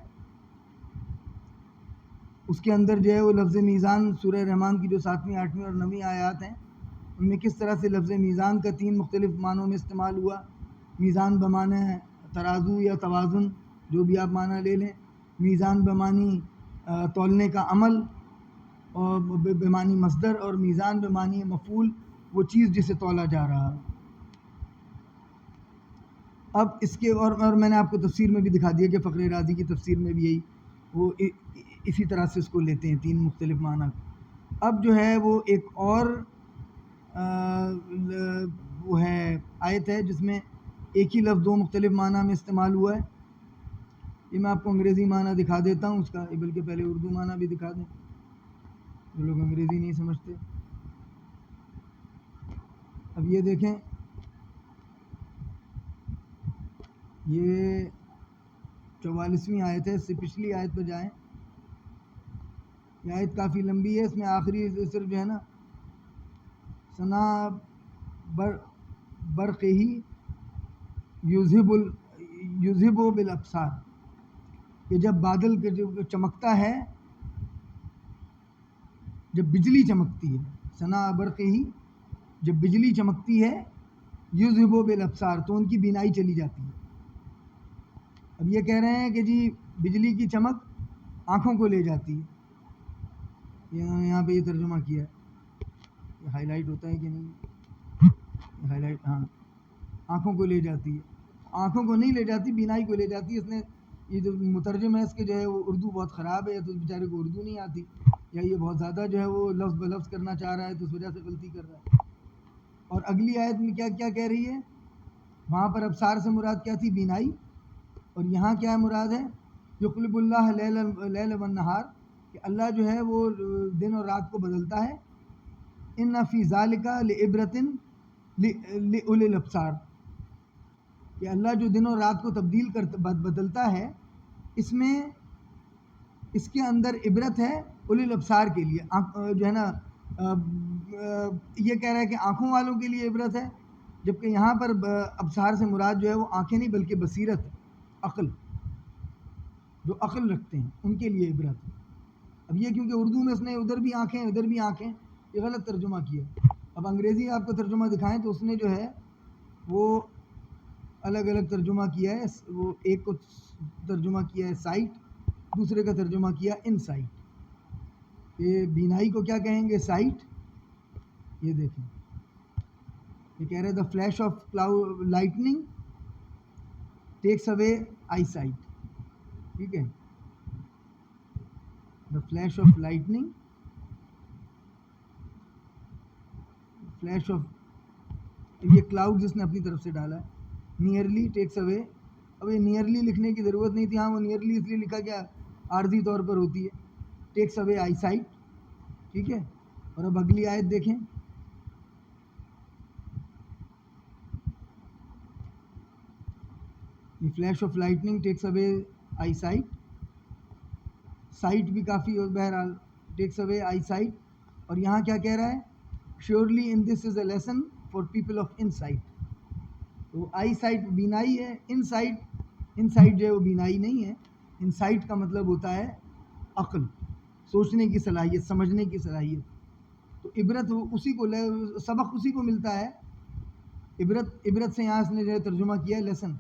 اس کے اندر جو ہے وہ لفظ میزان، سورہ رحمان کی جو 7ویں، 8ویں اور 9ویں آیات ہیں ان میں کس طرح سے لفظ میزان کا 3 مختلف معنوں میں استعمال ہوا۔ میزان بمعنی ترازو یا توازن، جو بھی آپ معنی لے لیں، میزان بمعنی تولنے کا عمل، اور بمعنی مصدر، اور میزان بمعنی مفعول، وہ چیز جسے تولا جا رہا ہے۔ اب اس کے اور میں نے آپ کو تفسیر میں بھی دکھا دیا کہ فخر رازی کی تفسیر میں بھی یہی وہ اسی طرح سے اس کو لیتے ہیں 3 مختلف معنی۔ اب جو ہے وہ ایک اور وہ ہے آیت ہے جس میں ایک ہی لفظ دو مختلف معنی میں استعمال ہوا ہے. یہ میں آپ کو انگریزی معنی دکھا دیتا ہوں اس کا، بلکہ پہلے اردو معنی بھی دکھا دیں جو لوگ انگریزی نہیں سمجھتے. اب یہ دیکھیں، یہ 44ویں آیت ہے. اس سے پچھلی آیت پہ جائیں. یہ آیت کافی لمبی ہے. اس میں آخری صرف جو ہے نا ثنا برق ہی یذہب بالابصار، کہ جب بادل جو چمکتا ہے، جب بجلی چمکتی ہے، ثنا برق ہی، جب بجلی چمکتی ہے، یذہب بالابصار، تو ان کی بینائی چلی جاتی ہے. اب یہ کہہ رہے ہیں کہ جی بجلی کی چمک آنکھوں کو لے جاتی ہے. یہاں پہ یہ ترجمہ کیا ہے. یہ ہائی لائٹ ہوتا ہے کہ نہیں؟ ہائی لائٹ، ہاں. آنکھوں کو لے جاتی ہے. آنکھوں کو نہیں لے جاتی، بینائی کو لے جاتی ہے. اس نے یہ جو مترجم ہے اس کے جو ہے وہ اردو بہت خراب ہے، یا تو اس بیچارے کو اردو نہیں آتی، یا یہ بہت زیادہ جو ہے وہ لفظ بلفظ کرنا چاہ رہا ہے تو اس وجہ سے غلطی کر رہا ہے. اور اگلی آیت میں کیا کہہ رہی ہے؟ وہاں پر ابصار سے مراد کیا تھی؟ بینائی. اور یہاں کیا مراد ہے؟ یقلب اللہ لیل والنہار، کہ اللہ جو ہے وہ دن اور رات کو بدلتا ہے. ان فی ذالک لعبرۃ لأولی الابصار، کہ اللہ جو دن اور رات کو بدلتا ہے، اس کے اندر عبرت ہے اولی الابصار کے لیے. جو ہے نا یہ کہہ رہا ہے کہ آنکھوں والوں کے لیے عبرت ہے، جبکہ یہاں پر ابصار سے مراد جو ہے وہ آنکھیں نہیں بلکہ بصیرت ہے، عقل، جو عقل رکھتے ہیں ان کے لیے عبرت ہے. اب یہ کیونکہ اردو میں اس نے ادھر بھی آنکھیں ادھر بھی آنکھیں، یہ غلط ترجمہ کیا. اب انگریزی آپ کو ترجمہ دکھائیں تو اس نے جو ہے وہ الگ الگ ترجمہ کیا ہے. وہ ایک کو ترجمہ کیا ہے سائٹ، دوسرے کا ترجمہ کیا ان سائٹ. یہ بینائی کو کیا کہیں گے؟ سائٹ. یہ دیکھیں، یہ کہہ رہے the flash of lightning takes away eyesight. ٹھیک ہے، the flash of lightning, flash of, یہ کلاؤڈ جس نے اپنی طرف سے ڈالا ہے. Nearly takes away. اب یہ نیئرلی لکھنے کی ضرورت نہیں تھی. ہاں وہ نیئرلی اس لیے لکھا گیا عارضی طور پر ہوتی ہے. Takes away eyesight. ٹھیک ہے. اور اب اگلی آیت دیکھیں. یہ flash of lightning takes away eyesight. Sight بھی کافی، بہرحال ٹیکس اوے آئی سائٹ. اور یہاں کیا کہہ رہا ہے؟ Surely in this is a lesson for people of in sight. تو آئی سائٹ بینائی ہے، ان سائٹ جو ہے وہ بینائی نہیں ہے. ان سائٹ کا مطلب ہوتا ہے عقل، سوچنے کی صلاحیت، سمجھنے کی صلاحیت. تو عبرت اسی کو، سبق اسی کو ملتا ہے. عبرت سے یہاں اس نے جو ہے ترجمہ کیا ہے لیسن.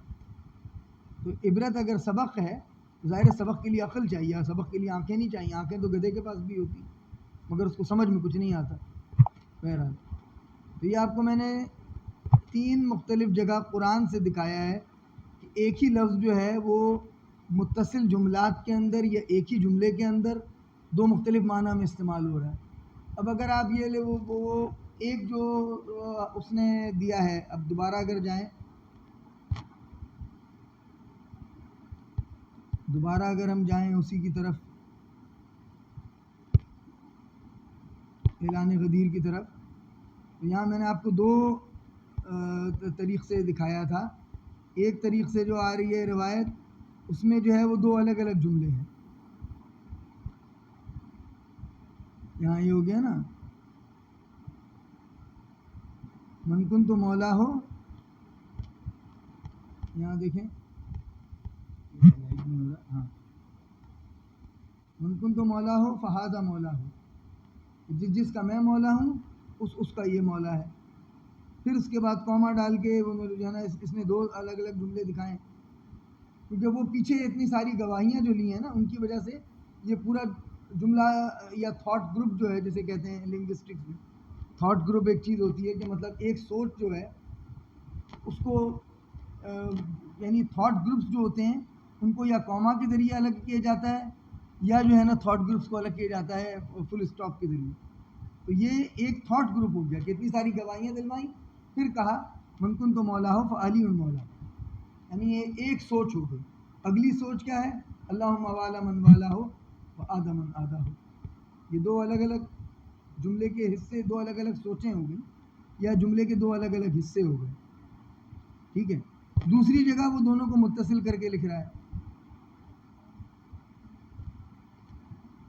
تو عبرت اگر سبق ہے، ظاہر سبق کے لیے عقل چاہیے، سبق کے لیے آنکھیں نہیں چاہیے. آنکھیں تو گدھے کے پاس بھی ہوتی مگر اس کو سمجھ میں کچھ نہیں آتا. بہرحال تو یہ آپ کو میں نے 3 مختلف جگہ قرآن سے دکھایا ہے کہ ایک ہی لفظ جو ہے وہ متصل جملات کے اندر یا ایک ہی جملے کے اندر 2 مختلف معنی میں استعمال ہو رہا ہے. اب اگر آپ یہ وہ ایک جو اس نے دیا ہے، اب دوبارہ اگر جائیں، دوبارہ اگر ہم جائیں اسی کی طرف، اعلان غدیر کی طرف، تو یہاں میں نے آپ کو 2 طریق سے دکھایا تھا. ایک طریق سے جو آ رہی ہے روایت، اس میں جو ہے وہ 2 الگ الگ جملے ہیں. یہاں یہ ہو گیا نا، من کن تو مولا ہو. یہاں دیکھیں، ہاں، من کن تو مولا ہو فہذا مولا ہو، جس کا میں مولا ہوں اس کا یہ مولا ہے. پھر اس کے بعد کوما ڈال کے وہ جو ہے نا اس نے 2 الگ الگ جملے دکھائے، کیونکہ وہ پیچھے اتنی ساری گواہیاں جو لی ہیں نا ان کی وجہ سے یہ پورا جملہ یا تھاٹ گروپ جو ہے، جسے کہتے ہیں لنگوسٹکس میں، تھاٹ گروپ ایک چیز ہوتی ہے کہ مطلب ایک سوچ جو ہے اس کو یعنی تھاٹ گروپس جو ہوتے ہیں ان کو یا کوما کے ذریعے الگ کیا جاتا ہے، یا جو ہے نا تھاٹ گروپس کو الگ کیا جاتا ہے فل اسٹاپ کے ذریعے. تو یہ ایک تھاٹ گروپ ہو گیا کہ اتنی ساری گواہیاں دلوائیں، پھر کہا من کن تو مولا ہو فعلی مولا. یعنی یہ ایک سوچ ہو گئی. اگلی سوچ کیا ہے؟ اللہم والا من والا ہو و آدھا من آدھا ہو. یہ دو الگ الگ جملے کے حصے، دو الگ الگ سوچیں ہو گئی، یا جملے کے دو الگ الگ حصے ہو گئے. ٹھیک ہے. دوسری جگہ وہ دونوں کو متصل کر کے لکھ رہا ہے.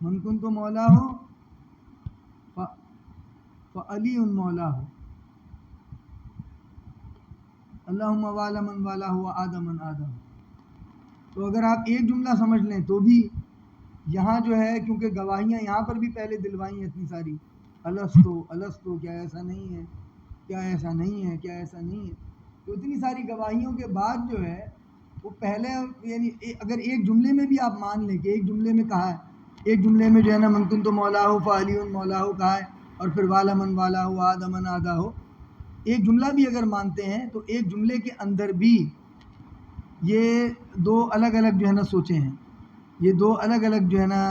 من کنت مولا ہو فعلی مولا ہو، اللہم والا من والا ہو آدھا من آدھا ہو. تو اگر آپ ایک جملہ سمجھ لیں تو بھی یہاں جو ہے، کیونکہ گواہیاں یہاں پر بھی پہلے دلوائی ہیں اتنی ساری، الستو کیا ایسا نہیں ہے، کیا ایسا نہیں ہے، کیا ایسا نہیں ہے. تو اتنی ساری گواہیوں کے بعد جو ہے وہ پہلے، یعنی اگر ایک جملے میں بھی آپ مان لیں کہ ایک جملے میں کہا ہے، ایک جملے میں جو ہے نا من کنت مولا ہو فعلی مولا ہو کہا ہے، اور پھر والا من والا ہو آدھا من آدھا ہو، ایک جملہ بھی اگر مانتے ہیں تو ایک جملے کے اندر بھی یہ دو الگ الگ جو ہے نا سوچیں ہیں، یہ دو الگ الگ جو ہے نا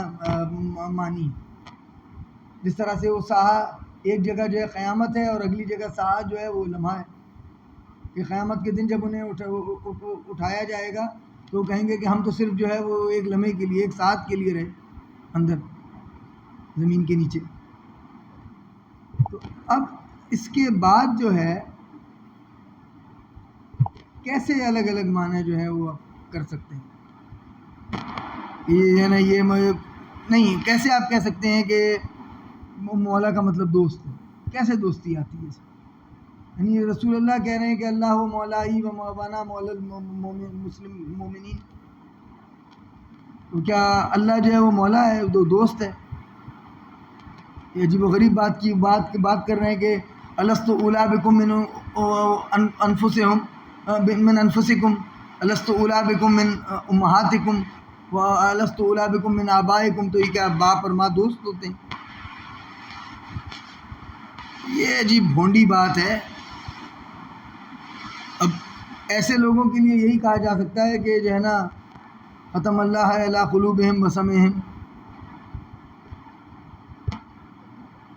معنی. جس طرح سے وہ ساہا ایک جگہ جو ہے قیامت ہے اور اگلی جگہ ساہا جو ہے وہ لمحہ ہے. کہ قیامت کے دن جب انہیں اٹھایا جائے گا تو وہ کہیں گے کہ ہم تو صرف جو ہے وہ ایک لمحے کے لیے، ایک ساتھ کے لیے رہے اندر زمین کے نیچے. تو اب اس کے بعد جو ہے کیسے الگ الگ معنی جو ہے وہ کر سکتے ہیں. یہ ہے نا، یہ نہیں، کیسے آپ کہہ سکتے ہیں کہ مولا کا مطلب دوست ہے؟ کیسے دوستی آتی ہے اس میں؟ یعنی رسول اللہ کہہ رہے ہیں کہ اللہ و مولائی و وانا مولا مسلم مومنین، تو کیا اللہ جو ہے وہ مولا ہے، دو دوست ہے؟ یہ عجیب و غریب بات کر رہے ہیں کہ الست اولا بکم من انفسہم من انفسکم، الست اولا بکم من امہاتکم و الست اولا بکم من آبائکم. تو یہ کیا باپ اور ماں دوست ہوتے ہیں؟ یہ عجیب بھونڈی بات ہے. اب ایسے لوگوں کے لیے یہی کہا جا سکتا ہے کہ جو ہے نا ختم اللہ علی قلوبہم وسمعہم.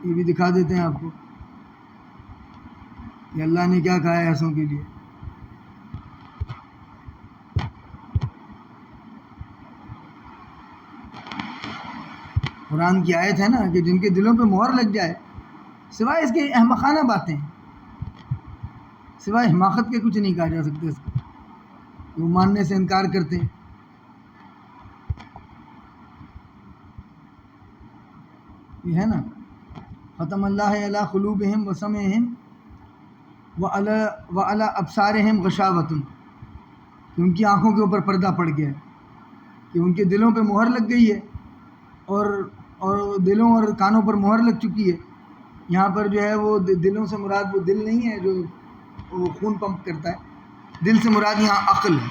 یہ بھی دکھا دیتے ہیں آپ کو کہ اللہ نے کیا کہا ہے ایسوں کے لیے. قرآن کی آیت ہے نا کہ جن کے دلوں پہ مہر لگ جائے، سوائے اس کے احمقانہ باتیں، سوائے حماقت کے کچھ نہیں کہا جا سکتا اس کو، وہ ماننے سے انکار کرتے ہیں. یہ ہے نا ختم اللہ علی قلوبہم وسمعہم وعلی ابصارہم غشاوۃ، کہ ان کی آنکھوں کے اوپر پردہ پڑ گیا ہے، کہ ان کے دلوں پہ مہر لگ گئی ہے، اور دلوں اور کانوں پر مہر لگ چکی ہے. یہاں پر جو ہے وہ دلوں سے مراد وہ دل نہیں ہے جو وہ خون پمپ کرتا ہے، دل سے مراد یہاں عقل ہے.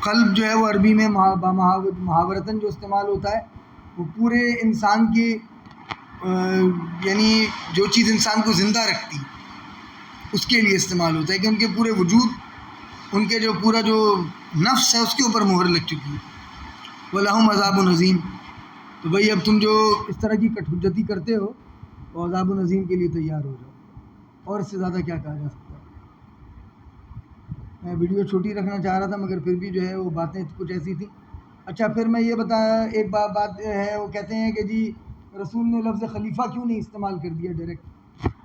قلب جو ہے وہ عربی میں محاورتاً جو استعمال ہوتا ہے وہ پورے انسان کی، یعنی جو چیز انسان کو زندہ رکھتی اس کے لیے استعمال ہوتا ہے، کہ ان کے پورے وجود، ان کے جو پورا جو نفس ہے اس کے اوپر مہر لگ چکی ہے. وَلَهُمْ عَذَابٌ عَظِيمٌ. تو بھئی اب تم جو اس طرح کی کٹ حجتی کرتے ہو تو عذاب العظیم کے لیے تیار ہو جاؤ. اور اس سے زیادہ کیا کہا جا سکتا ہے؟ میں ویڈیو چھوٹی رکھنا چاہ رہا تھا مگر پھر بھی جو ہے وہ باتیں کچھ ایسی تھیں. اچھا، پھر میں یہ بتایا، ایک بات ہے، وہ کہتے ہیں کہ جی رسول نے لفظ خلیفہ کیوں نہیں استعمال کر دیا، ڈائریکٹ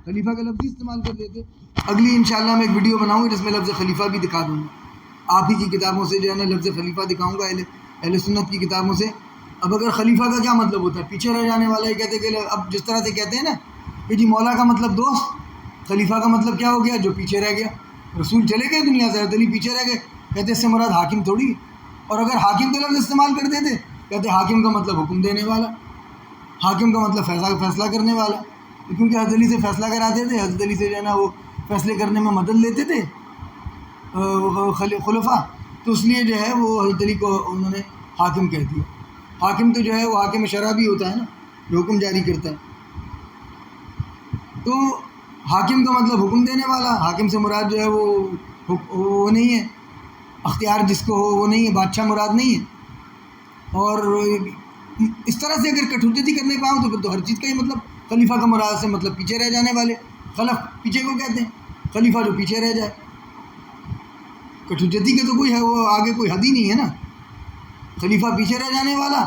خلیفہ کا لفظ ہی استعمال کر دیتے. اگلی انشاءاللہ میں ایک ویڈیو بناؤں گا جس میں لفظ خلیفہ بھی دکھا دوں گا. آپ ہی کی کتابوں سے جو ہے نا لفظ خلیفہ دکھاؤں گا، اہل سنت کی کتابوں سے. اب اگر خلیفہ کا کیا مطلب ہوتا ہے؟ پیچھے رہ جانے والا. یہ کہتے ہیں کہ اب جس طرح سے کہتے ہیں نا کہ جی مولا کا مطلب دوست، خلیفہ کا مطلب کیا ہو گیا؟ جو پیچھے رہ گیا. رسول چلے گئے دنیا سے، حضرت علی پیچھے رہ گئے. کہتے اس سے مراد حاکم تھوڑی. اور اگر حاکم کا لفظ استعمال کر دیتے، کہتے حاکم کا مطلب حکم دینے والا، حاکم کا مطلب فیصلہ کرنے والا. کیونکہ حضرت علی سے فیصلہ کراتے تھے، حضرت علی سے جو ہے نا وہ فیصلے کرنے میں مدد لیتے تھے خلفاء، تو اس لیے جو ہے وہ حضرت علی کو انہوں نے حاکم کہہ دیا. حاکم تو جو ہے وہ حاکم شرع بھی ہوتا ہے نا، جو حکم جاری کرتا ہے. تو حاکم کا مطلب حکم دینے والا. حاکم سے مراد جو ہے وہ نہیں ہے، اختیار جس کو ہو وہ نہیں ہے، بادشاہ مراد نہیں ہے. اور اس طرح سے اگر کٹ حجتی کرنے پاؤں تو پھر تو ہر چیز کا ہی مطلب خلیفہ کا مراد سے مطلب پیچھے رہ جانے والے. خلف پیچھے کو کہتے ہیں، خلیفہ جو پیچھے رہ جائے. کٹھجتی کے تو کوئی ہے، وہ آگے کوئی حد ہی نہیں ہے نا. خلیفہ پیچھے رہ جانے والا،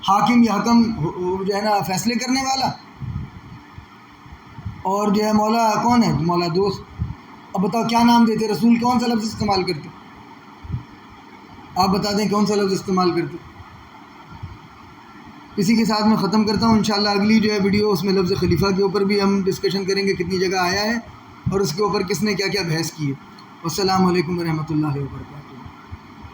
حاکم یا حکم جو ہے نا فیصلے کرنے والا، اور جو ہے مولا کون ہے؟ مولا دوست. اب بتاؤ کیا نام دیتے؟ رسول کون سا لفظ استعمال کرتے؟ آپ بتا دیں کون سا لفظ استعمال کرتے؟ اسی کے ساتھ میں ختم کرتا ہوں. انشاءاللہ اگلی جو ہے ویڈیو اس میں لفظ خلیفہ کے اوپر بھی ہم ڈسکشن کریں گے، کتنی جگہ آیا ہے اور اس کے اوپر کس نے کیا کیا بحث کی ہے. السلام علیکم ورحمۃ اللہ وبرکاتہ.